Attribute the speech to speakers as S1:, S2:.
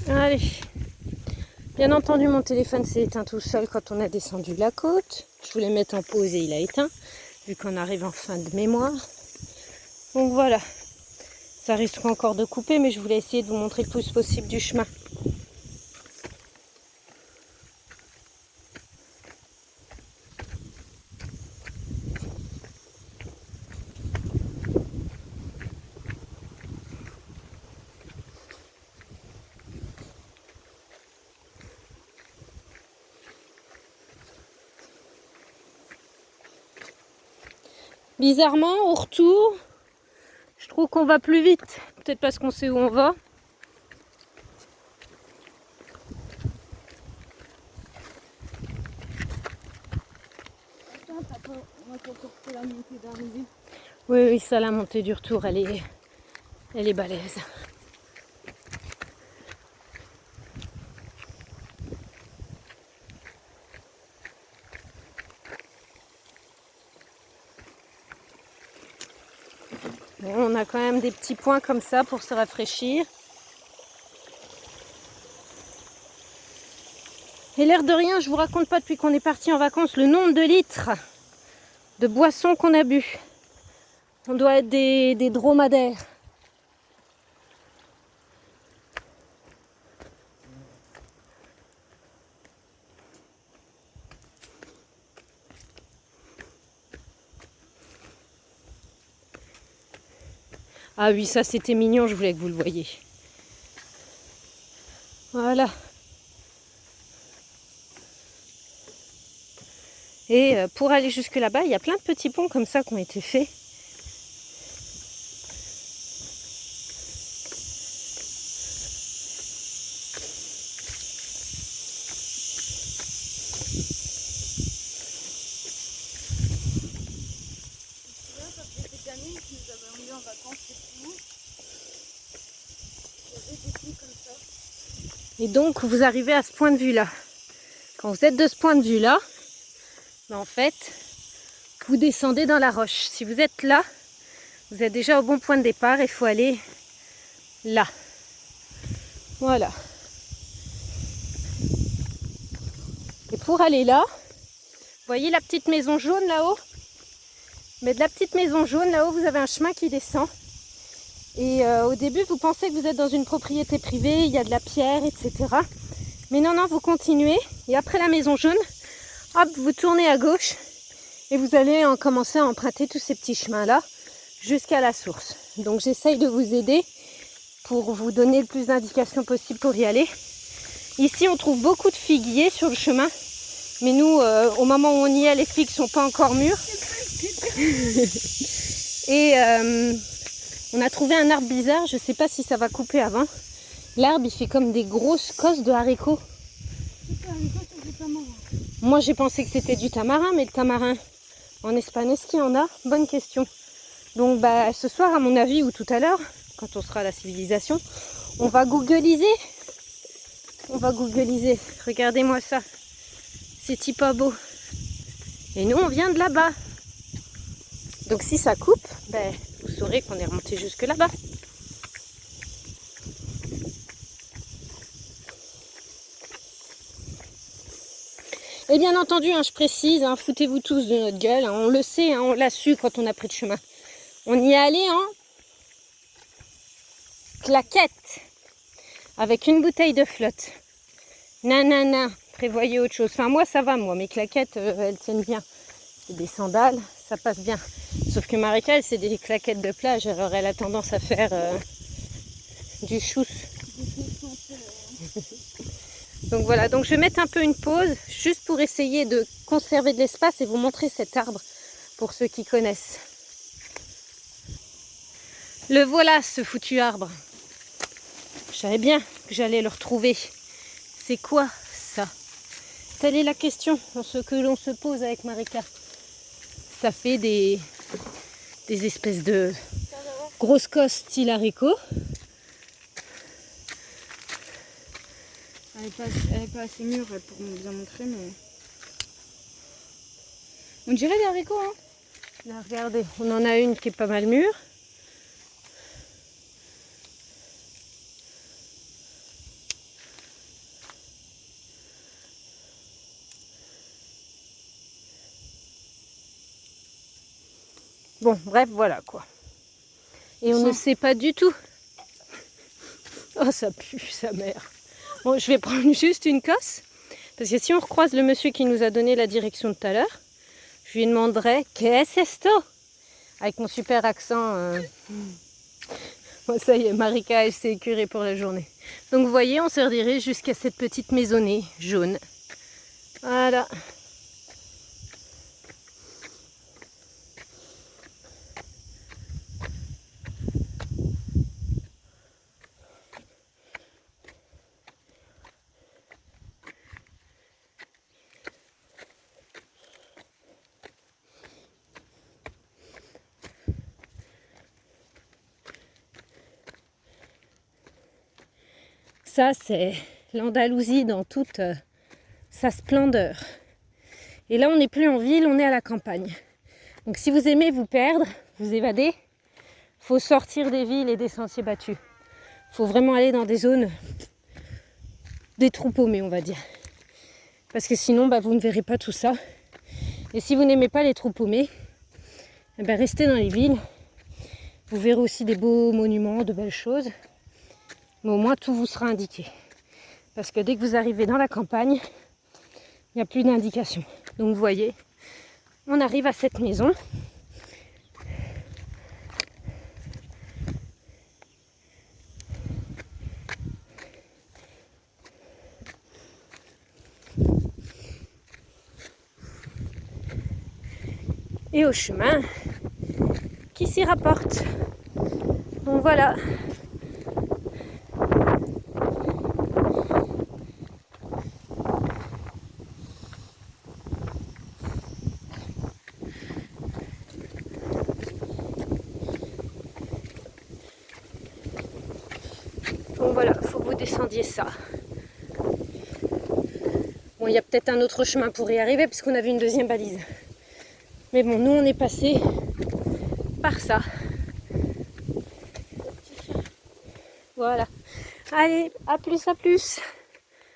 S1: Allez. Bien entendu, mon téléphone s'est éteint tout seul quand on a descendu la côte. Je voulais mettre en pause et il a éteint, vu qu'on arrive en fin de mémoire. Donc voilà. Ça risque encore de couper, mais je voulais essayer de vous montrer le plus possible du chemin. Bizarrement, au retour, je trouve qu'on va plus vite. Peut-être parce qu'on sait où on va. Oui, ça, la montée du retour, elle est balèze. Bon, on a quand même des petits points comme ça pour se rafraîchir. Et l'air de rien, je vous raconte pas depuis qu'on est parti en vacances le nombre de litres de boissons qu'on a bu. On doit être des dromadaires. Ah oui, ça c'était mignon, je voulais que vous le voyiez. Voilà. Et pour aller jusque là-bas, il y a plein de petits ponts comme ça qui ont été faits. Et donc, vous arrivez à ce point de vue-là. Quand vous êtes de ce point de vue-là, en fait, vous descendez dans la roche. Si vous êtes là, vous êtes déjà au bon point de départ. Il faut aller là. Voilà. Et pour aller là, vous voyez la petite maison jaune là-haut? Mais de la petite maison jaune là-haut, vous avez un chemin qui descend. Et au début, vous pensez que vous êtes dans une propriété privée, il y a de la pierre, etc. Mais non, vous continuez. Et après la maison jaune, hop, vous tournez à gauche. Et vous allez commencer à emprunter tous ces petits chemins-là jusqu'à la source. Donc j'essaye de vous aider pour vous donner le plus d'indications possible pour y aller. Ici, on trouve beaucoup de figuiers sur le chemin. Mais nous, au moment où on y est, les figues ne sont pas encore mûres. Et on a trouvé un arbre bizarre, je ne sais pas si ça va couper avant. L'arbre, il fait comme des grosses cosses de haricots. Moi, j'ai pensé que c'était du tamarin, mais le tamarin, en Espagne, est-ce qu'il y en a? Bonne question. Donc, ce soir, à mon avis, ou tout à l'heure, quand on sera à la civilisation, on va googliser. Regardez-moi ça. C'est pas beau. Et nous, on vient de là-bas. Donc, si ça coupe, vous saurez qu'on est remonté jusque là-bas. Et bien entendu, je précise, foutez-vous tous de notre gueule. On le sait, on l'a su quand on a pris le chemin. On y est allé en claquette avec une bouteille de flotte. Nanana, prévoyez autre chose. Enfin, moi, ça va, mes claquettes, elles tiennent bien. C'est des sandales, ça passe bien. Sauf que Marika, elle, c'est des claquettes de plage. Alors, elle a tendance à faire du chousse. Donc voilà, donc je vais mettre un peu une pause, juste pour essayer de conserver de l'espace et vous montrer cet arbre, pour ceux qui connaissent. Le voilà, ce foutu arbre. Je savais bien que j'allais le retrouver. C'est quoi ça? Telle est la question, ce que l'on se pose avec Marika. Ça fait des espèces de grosses cosses style haricot.
S2: Elle est pas assez mûre pour nous bien montrer, mais... On dirait des haricots, hein.
S1: Là, regardez, on en a une qui est pas mal mûre. Bon, bref, voilà quoi. Et on ne sait pas du tout. Oh, ça pue, sa mère. Bon, je vais prendre juste une cosse. Parce que si on recroise le monsieur qui nous a donné la direction de tout à l'heure, je lui demanderai « Qu'est-ce que c'est ça ?» avec mon super accent. Bon, ça y est, Marika, elle s'est écurée pour la journée. Donc vous voyez, on se redirige jusqu'à cette petite maisonnée jaune. Voilà. Ça, c'est l'Andalousie dans toute sa splendeur. Et là, on n'est plus en ville, on est à la campagne. Donc si vous aimez vous perdre, vous évader, il faut sortir des villes et des sentiers battus. Il faut vraiment aller dans des zones, des trous paumés, on va dire. Parce que sinon, vous ne verrez pas tout ça. Et si vous n'aimez pas les trous paumés, restez dans les villes. Vous verrez aussi des beaux monuments, de belles choses. Mais au moins, tout vous sera indiqué. Parce que dès que vous arrivez dans la campagne, il n'y a plus d'indication. Donc vous voyez, on arrive à cette maison. Et au chemin qui s'y rapporte. Donc voilà. Donc voilà, il faut que vous descendiez ça. Bon, il y a peut-être un autre chemin pour y arriver puisqu'on a vu une deuxième balise. Mais bon, nous on est passé par ça. Voilà. Allez, à plus, à plus.